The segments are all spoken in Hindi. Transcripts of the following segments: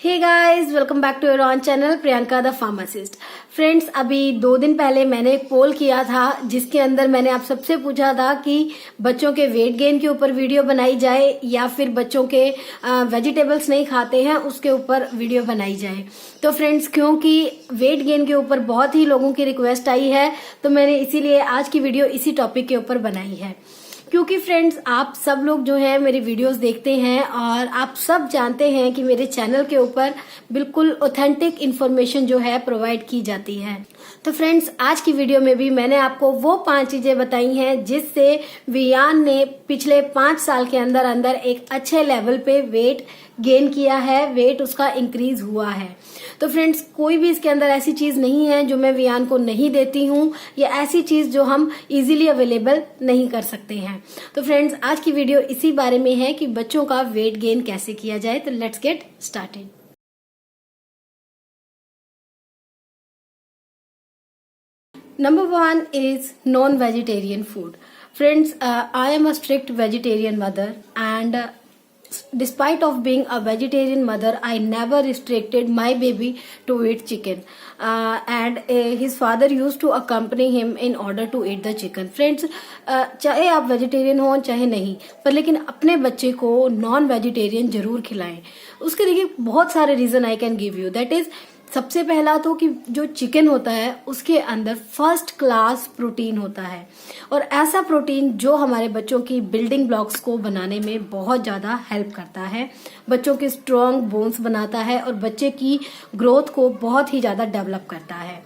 Hey guys, welcome back to your own channel Priyanka the pharmacist. Friends, अभी 2 दिन पहले मैंने एक पोल किया था जिसके अंदर मैंने आप सबसे पूछा था कि बच्चों के वेट गेन के ऊपर वीडियो बनाई जाए या फिर बच्चों के वेजिटेबल्स नहीं खाते हैं उसके ऊपर वीडियो बनाई जाए। तो फ्रेंड्स, क्योंकि वेट गेन के ऊपर बहुत ही लोगों की रिक्वेस्ट आई है तो मैंने इसीलिए आज की वीडियो इसी टॉपिक के ऊपर बनाई है। क्योंकि फ्रेंड्स, आप सब लोग जो है मेरी वीडियोस देखते हैं और आप सब जानते हैं कि मेरे चैनल के ऊपर बिल्कुल ऑथेंटिक इन्फॉर्मेशन जो है प्रोवाइड की जाती है। तो फ्रेंड्स, आज की वीडियो में भी मैंने आपको वो 5 चीजें बताई हैं जिससे वियान ने पिछले 5 साल के अंदर अंदर एक अच्छे लेवल पे वेट गेन किया है, वेट उसका इंक्रीज हुआ है। तो फ्रेंड्स, कोई भी इसके अंदर ऐसी चीज नहीं है जो मैं वियान को नहीं देती हूँ या ऐसी चीज जो हम इजीली अवेलेबल नहीं कर सकते हैं। तो फ्रेंड्स, आज की वीडियो इसी बारे में है कि बच्चों का वेट गेन कैसे किया जाए। तो let's get started. Number 1 is non-vegetarian food. Friends, I am a strict vegetarian mother and despite of being a vegetarian mother, I never restricted my baby to eat chicken. And his father used to accompany him in order to eat the chicken. Friends, चाहे आप वेजिटेरियन हो चाहे नहीं, पर लेकिन अपने बच्चे को नॉन वेजिटेरियन जरूर खिलाएं। उसके देखिए बहुत सारे reason I can give you. That is, सबसे पहला तो कि जो चिकन होता है उसके अंदर फर्स्ट क्लास प्रोटीन होता है और ऐसा प्रोटीन जो हमारे बच्चों की बिल्डिंग ब्लॉक्स को बनाने में बहुत ज्यादा हेल्प करता है, बच्चों के स्ट्रॉन्ग बोन्स बनाता है और बच्चे की ग्रोथ को बहुत ही ज्यादा डेवलप करता है।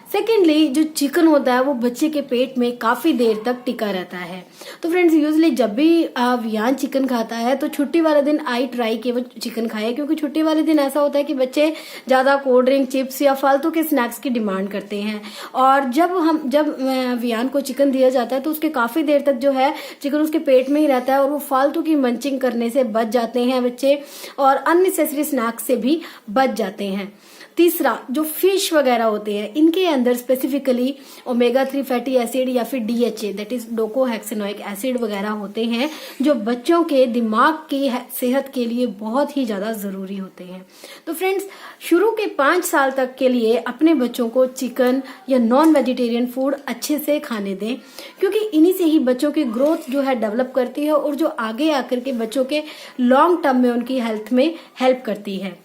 सेकेंडली, जो चिकन होता है वो बच्चे के पेट में काफी देर तक टिका रहता है। तो फ्रेंड्स, यूजली जब भी वियान चिकन खाता है तो छुट्टी वाले दिन आई ट्राई कि वो चिकन खाए, क्योंकि छुट्टी वाले दिन ऐसा होता है कि बच्चे ज्यादा कोल्ड ड्रिंक, चिप्स या फालतू के स्नैक्स की डिमांड करते हैं। और जब वियान को चिकन दिया जाता है तो उसके काफी देर तक जो है चिकन उसके पेट में ही रहता है और वो फालतू की मंचिंग करने से बच जाते हैं बच्चे और अननेसेसरी स्नैक्स से भी बच जाते हैं। तीसरा, जो फिश वगैरह होते हैं इनके अंदर स्पेसिफिकली ओमेगा 3 फैटी एसिड या फिर DHA दैट इज डोकोहेक्सेनोइक एसिड वगैरह होते हैं जो बच्चों के दिमाग की सेहत के लिए बहुत ही ज्यादा जरूरी होते हैं। तो फ्रेंड्स, शुरू के 5 साल तक के लिए अपने बच्चों को चिकन या नॉन वेजिटेरियन फूड अच्छे से खाने दें, क्योंकि इन्हीं से ही बच्चों की ग्रोथ जो है डेवलप करती है और जो आगे आकर के बच्चों के लॉन्ग टर्म में उनकी हेल्थ में हेल्प करती है।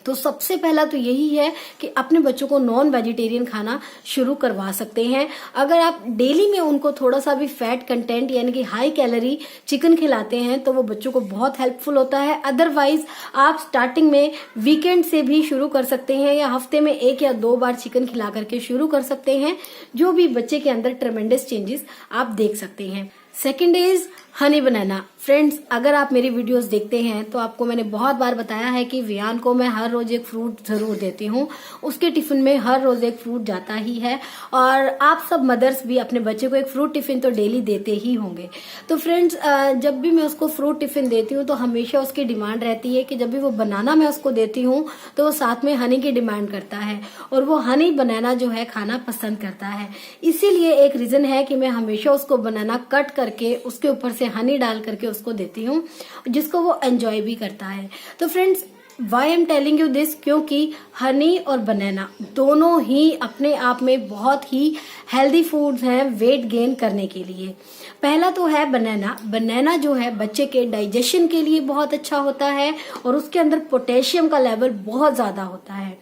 तो सबसे पहला तो यही है कि अपने बच्चों को नॉन वेजिटेरियन खाना शुरू करवा सकते हैं। अगर आप डेली में उनको थोड़ा सा भी फैट कंटेंट यानी कि हाई कैलोरी चिकन खिलाते हैं तो वो बच्चों को बहुत हेल्पफुल होता है। अदरवाइज आप स्टार्टिंग में वीकेंड से भी शुरू कर सकते हैं या हफ्ते में 1 या 2 बार चिकन खिला करके शुरू कर सकते हैं, जो भी बच्चे के अंदर ट्रेमेंडस चेंजेस आप देख सकते हैं। Second is Honey banana. Friends, अगर आप मेरी वीडियोस देखते हैं तो आपको मैंने बहुत बार बताया है कि वियान को मैं हर रोज एक फ्रूट जरूर देती हूँ। उसके टिफिन में हर रोज एक फ्रूट जाता ही है और आप सब मदर्स भी अपने बच्चे को एक फ्रूट टिफिन तो डेली देते ही होंगे। तो फ्रेंड्स, जब भी मैं उसको फ्रूट टिफिन देती हूँ तो हमेशा उसकी डिमांड रहती है कि जब भी वो बनाना मैं उसको देती हूँ तो वो साथ में हनी की डिमांड करता है और वो हनी बनाना जो है खाना पसंद करता है। इसीलिए एक रीजन है कि मैं हमेशा उसको बनाना कट करके उसके ऊपर से हनी डाल करके उसको देती हूँ, जिसको वो एंजॉय भी करता है। तो friends, why am telling you this, क्योंकि हनी और बनाना दोनों ही अपने आप में बहुत ही हेल्दी फूड्स हैं वेट गेन करने के लिए। पहला तो है बनाना। बनाना जो है बच्चे के डाइजेशन के लिए बहुत अच्छा होता है और उसके अंदर पोटेशियम का लेवल बहुत ज्यादा होता है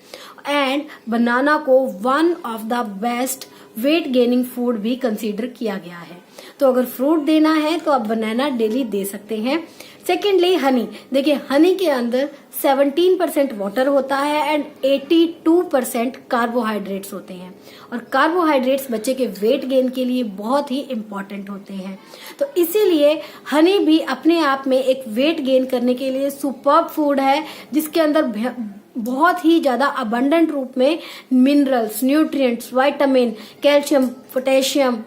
एंड बनाना को one of the best weight gaining food भी कंसीडर किया गया है। तो अगर फ्रूट देना है तो आप बनाना डेली दे सकते हैं। सेकेंडली, हनी। देखिए, हनी के अंदर 17% वाटर होता है एंड 82% कार्बोहाइड्रेट्स होते हैं और कार्बोहाइड्रेट्स बच्चे के वेट गेन के लिए बहुत ही इंपॉर्टेंट होते हैं। तो इसीलिए हनी भी अपने आप में एक वेट गेन करने के लिए सुपर्ब फूड है, जिसके अंदर बहुत ही ज्यादा अबंडेंट रूप में minerals, nutrients, vitamin, calcium, potassium,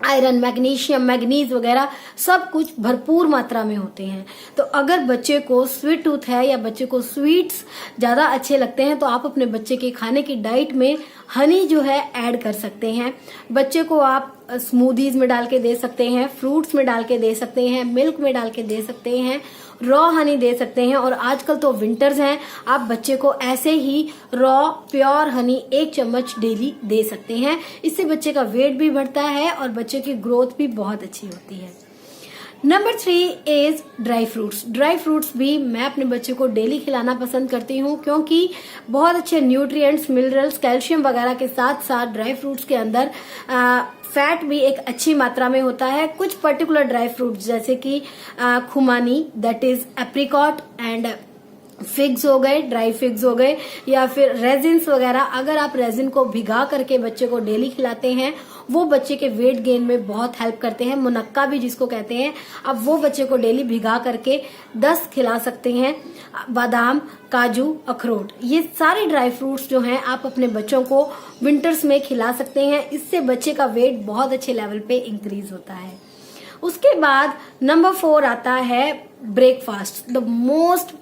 iron, magnesium, manganese वगैरह सब कुछ भरपूर मात्रा में होते हैं। तो अगर बच्चे को स्वीट टूथ है या बच्चे को स्वीट्स ज्यादा अच्छे लगते हैं तो आप अपने बच्चे के खाने की डाइट में हनी जो है ऐड कर सकते हैं। बच्चे को आप स्मूदीज में डाल के दे सकते हैं, फ्रूट्स में डाल के दे सकते हैं, मिल्क में डाल के दे सकते हैं। रॉ हनी दे सकते हैं। और आजकल तो विंटर्स हैं, आप बच्चे को ऐसे ही रॉ प्योर हनी 1 चम्मच डेली दे सकते हैं। इससे बच्चे का वेट भी बढ़ता है और बच्चे की ग्रोथ भी बहुत अच्छी होती है। Number 3 is dry fruits. Dry fruits भी मैं अपने बच्चे को डेली खिलाना पसंद करती हूँ, क्योंकि बहुत अच्छे न्यूट्रिएंट्स, मिनरल्स, कैल्शियम वगैरह के साथ साथ ड्राई फ्रूट्स के अंदर फैट भी एक अच्छी मात्रा में होता है। कुछ पर्टिकुलर ड्राई फ्रूट्स जैसे कि खुमानी, that is apricot and figs हो गए, ड्राई फिग्स हो गए, या फिर रेजिन्स वगैरह। अगर आप रेजिन को भिगा करके बच्चे को डेली खिलाते हैं, वो बच्चे के वेट गेन में बहुत हेल्प करते हैं। मुनक्का भी जिसको कहते हैं, अब वो बच्चे को डेली भिगा करके 10 खिला सकते हैं। बादाम, काजू, अखरोट, ये सारे ड्राई फ्रूट्स जो हैं आप अपने बच्चों को विंटर्स में खिला सकते हैं। इससे बच्चे का वेट बहुत अच्छे लेवल पे इंक्रीज होता है। उसके बाद नंबर 4 आता है breakfast. The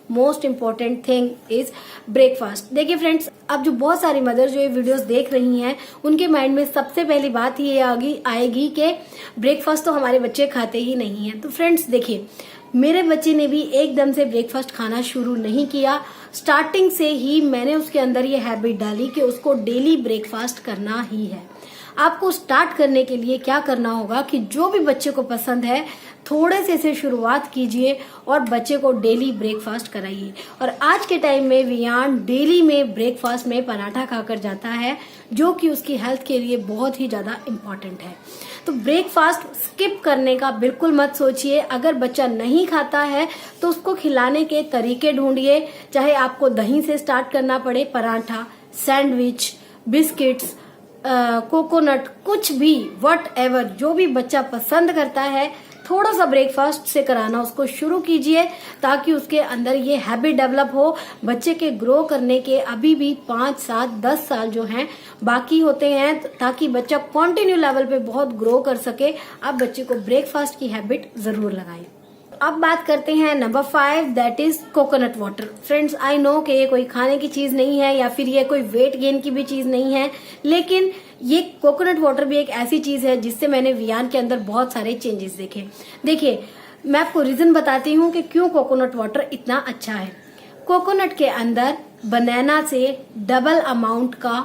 most important thing is breakfast. देखिए फ्रेंड्स, अब जो बहुत सारी मदर्स जो ये वीडियोस देख रही हैं, उनके माइंड में सबसे पहली बात ये आएगी कि ब्रेकफास्ट तो हमारे बच्चे खाते ही नहीं है। तो फ्रेंड्स देखिए, मेरे बच्चे ने भी एकदम से ब्रेकफास्ट खाना शुरू नहीं किया। स्टार्टिंग से ही मैंने उसके अंदर ये हैबिट डाली कि उसको डेली ब्रेकफास्ट करना ही है। आपको स्टार्ट करने के लिए क्या करना होगा कि जो भी बच्चे को पसंद है, थोड़े से शुरुआत कीजिए और बच्चे को डेली ब्रेकफास्ट कराइए। और आज के टाइम में वियान डेली में ब्रेकफास्ट में पराठा खाकर जाता है, जो कि उसकी हेल्थ के लिए बहुत ही ज्यादा इम्पोर्टेंट है। तो ब्रेकफास्ट स्किप करने का बिल्कुल मत सोचिए। अगर बच्चा नहीं खाता है तो उसको खिलाने के तरीके ढूंढिए, चाहे आपको दही से स्टार्ट करना पड़े, पराठा, सैंडविच, बिस्किट्स, कोकोनट, कुछ भी, वट एवर, जो भी बच्चा पसंद करता है, थोड़ा सा ब्रेकफास्ट से कराना उसको शुरू कीजिए, ताकि उसके अंदर ये हैबिट डेवलप हो। बच्चे के ग्रो करने के अभी भी 5, 7, 10 साल जो हैं बाकी होते हैं, ताकि बच्चा कंटिन्यू लेवल पे बहुत ग्रो कर सके। आप बच्चे को ब्रेकफास्ट की हैबिट जरूर लगाएं। अब बात करते हैं number 5, that is coconut water. Friends, I know कि ये कोई खाने की चीज नहीं है या फिर ये कोई वेट गेन की भी चीज नहीं है, लेकिन ये कोकोनट वाटर भी एक ऐसी चीज है जिससे मैंने वियान के अंदर बहुत सारे चेंजेस देखे। देखिए, मैं आपको रीजन बताती हूँ कि क्यों कोकोनट वाटर इतना अच्छा है। कोकोनट के अंदर बनाना से डबल अमाउंट का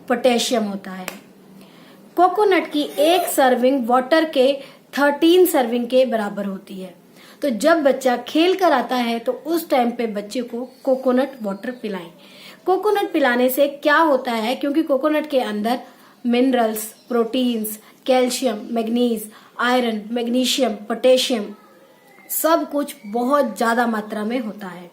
पोटेशियम होता है। कोकोनट की 1 सर्विंग वाटर के 13 सर्विंग के बराबर होती है। तो जब बच्चा खेल कर आता है तो उस टाइम पे बच्चे को कोकोनट वाटर पिलाएं। कोकोनट पिलाने से क्या होता है, क्योंकि कोकोनट के अंदर minerals, proteins, calcium, manganese, iron, magnesium, potassium, सब कुछ बहुत ज्यादा मात्रा में होता है।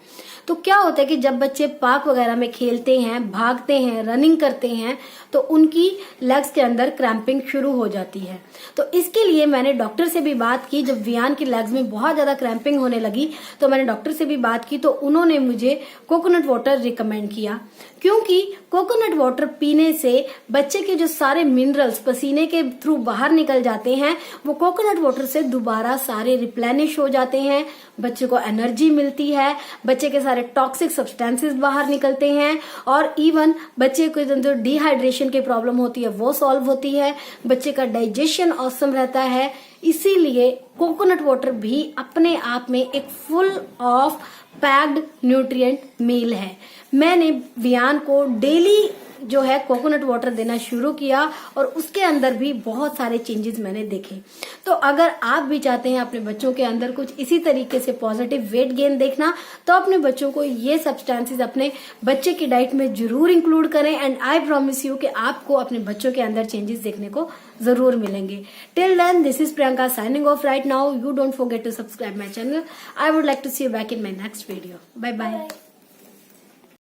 तो क्या होता है कि जब बच्चे पार्क वगैरह में खेलते हैं, भागते हैं, रनिंग करते हैं, तो उनकी लेग्स के अंदर क्रैम्पिंग शुरू हो जाती है। तो इसके लिए मैंने डॉक्टर से भी बात की। जब वियान की लेग्स में बहुत ज्यादा क्रैम्पिंग होने लगी तो मैंने डॉक्टर से भी बात की, तो उन्होंने मुझे कोकोनट वाटर रिकमेंड किया, क्योंकि कोकोनट वाटर पीने से बच्चे के जो सारे मिनरल्स पसीने के थ्रू बाहर निकल जाते हैं, वो कोकोनट वाटर से दोबारा सारे रिप्लेनिश हो जाते हैं। बच्चे को एनर्जी मिलती है, बच्चे के सारे टॉक्सिक सब्सटेंसेस बाहर निकलते हैं, और इवन बच्चे को जो डिहाइड्रेशन की प्रॉब्लम होती है वो सॉल्व होती है। बच्चे का डाइजेशन ऑसम रहता है। इसीलिए कोकोनट वाटर भी अपने आप में एक फुल ऑफ पैक्ड न्यूट्रिएंट मील है। मैंने वियान को डेली जो है कोकोनट वाटर देना शुरू किया और उसके अंदर भी बहुत सारे चेंजेस मैंने देखे। तो अगर आप भी चाहते हैं अपने बच्चों के अंदर कुछ इसी तरीके से पॉजिटिव वेट गेन देखना, तो अपने बच्चों को ये सब्सटेंसेस अपने बच्चे की डाइट में जरूर इंक्लूड करें। एंड आई प्रॉमिस यू कि आपको अपने बच्चों के अंदर चेंजेस देखने को जरूर मिलेंगे। Till then, this is Priyanka signing off right now. You don't forget to subscribe my channel. I would like to see you back in my next video. Bye bye.